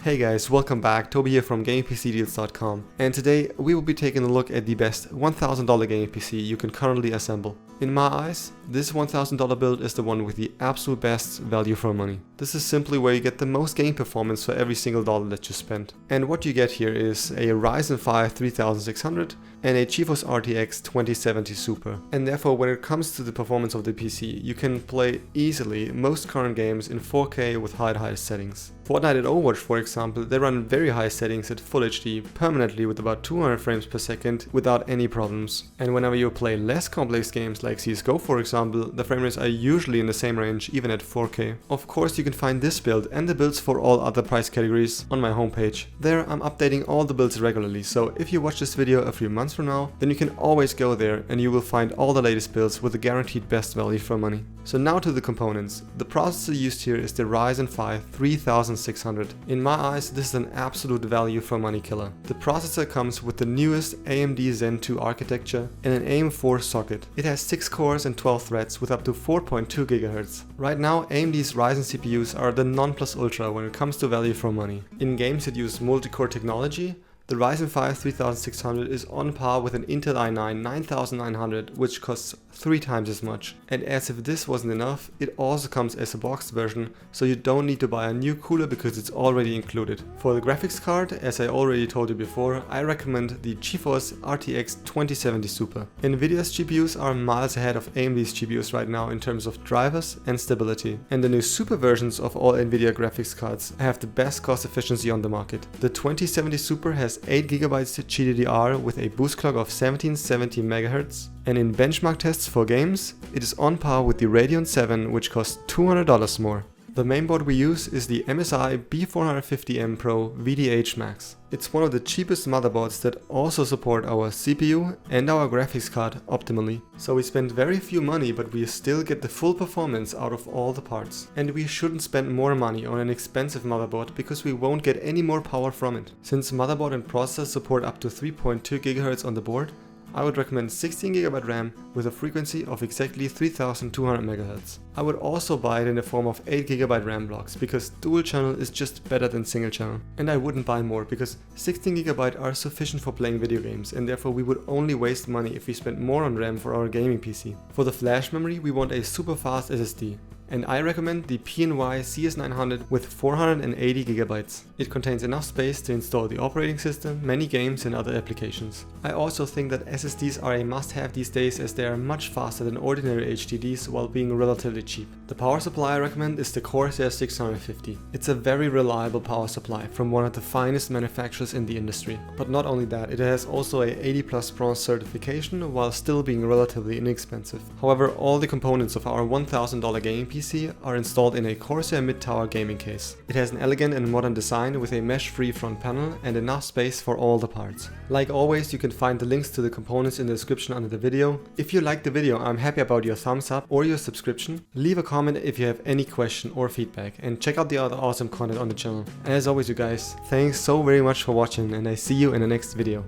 Hey guys, welcome back. Toby here from GamingPcDealz.com, and today we will be taking a look at the best $1,000 gaming PC you can currently assemble. In my eyes, this $1,000 build is the one with the absolute best value for money. This is simply where you get the most game performance for every single dollar that you spend. And what you get here is a Ryzen 5 3600 and a GeForce RTX 2070 Super. And therefore, when it comes to the performance of the PC, you can play easily most current games in 4K with high settings. Fortnite and Overwatch, for example, they run very high settings at Full HD permanently with about 200 frames per second without any problems. And whenever you play less complex games like CSGO, for example, the frame rates are usually in the same range even at 4K. Of course, you can find this build and the builds for all other price categories on my homepage. There I'm updating all the builds regularly, so if you watch this video a few months from now, then you can always go there and you will find all the latest builds with the guaranteed best value for money. So now to the components. The processor used here is the Ryzen 5 3600. In my eyes, this is an absolute value for money killer. The processor comes with the newest AMD Zen 2 architecture and an AM4 socket. It has 6 cores and 12 threads with up to 4.2 GHz. Right now, AMD's Ryzen CPUs are the non-plus-ultra when it comes to value for money. In games that use multi-core technology, the Ryzen 5 3600 is on par with an Intel i9 9900, which costs 3 times as much. And as if this wasn't enough, it also comes as a boxed version, so you don't need to buy a new cooler because it's already included. For the graphics card, as I already told you before, I recommend the GeForce RTX 2070 Super. Nvidia's GPUs are miles ahead of AMD's GPUs right now in terms of drivers and stability. And the new Super versions of all Nvidia graphics cards have the best cost efficiency on the market. The 2070 Super has 8GB GDDR with a boost clock of 1770 MHz, and in benchmark tests for games, it is on par with the Radeon 7, which costs $200 more. The mainboard we use is the MSI B450M Pro VDH Max. It's one of the cheapest motherboards that also support our CPU and our graphics card optimally. So we spend very few money, but we still get the full performance out of all the parts. And we shouldn't spend more money on an expensive motherboard because we won't get any more power from it. Since motherboard and processor support up to 3.2 GHz on the board, I would recommend 16GB RAM with a frequency of exactly 3200 MHz. I would also buy it in the form of 8GB RAM blocks because dual channel is just better than single channel. And I wouldn't buy more because 16GB are sufficient for playing video games, and therefore we would only waste money if we spent more on RAM for our gaming PC. For the flash memory, we want a super fast SSD. And I recommend the PNY CS900 with 480GB. It contains enough space to install the operating system, many games and other applications. I also think that SSDs are a must-have these days as they are much faster than ordinary HDDs while being relatively cheap. The power supply I recommend is the Corsair 650. It's a very reliable power supply from one of the finest manufacturers in the industry. But not only that, it has also a 80+ bronze certification while still being relatively inexpensive. However, all the components of our $1,000 gaming PC are installed in a Corsair mid-tower gaming case. It has an elegant and modern design with a mesh-free front panel and enough space for all the parts. Like always, you can find the links to the components in the description under the video. If you liked the video, I'm happy about your thumbs up or your subscription. Leave a comment if you have any question or feedback, and check out the other awesome content on the channel. As always, you guys, thanks so very much for watching, and I see you in the next video.